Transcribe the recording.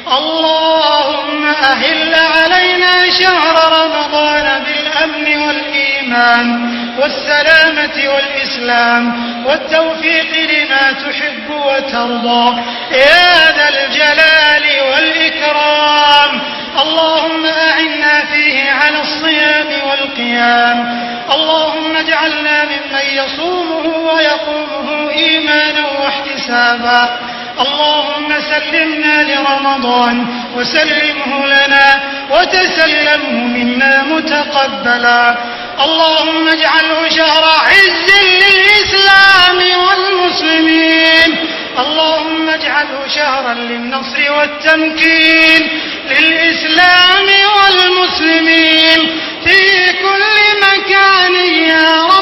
اللهم أهل علينا شهر رمضان بالأمن والإيمان والسلامة والإسلام والتوفيق لما تحب وترضى يا ذا الجلال والإكرام. اللهم أعنا فيه على الصيام والقيام. اللهم اجعلنا ممن يصومه ويقومه إيمانا واحتسابا. اللهم سلمنا لرمضان وسلمه لنا وتسلمه منا متقبلا. اللهم اجعله شهر عز للإسلام والمسلمين. اللهم اجعله شهرا للنصر والتمكين للإسلام والمسلمين في كل مكان يا رب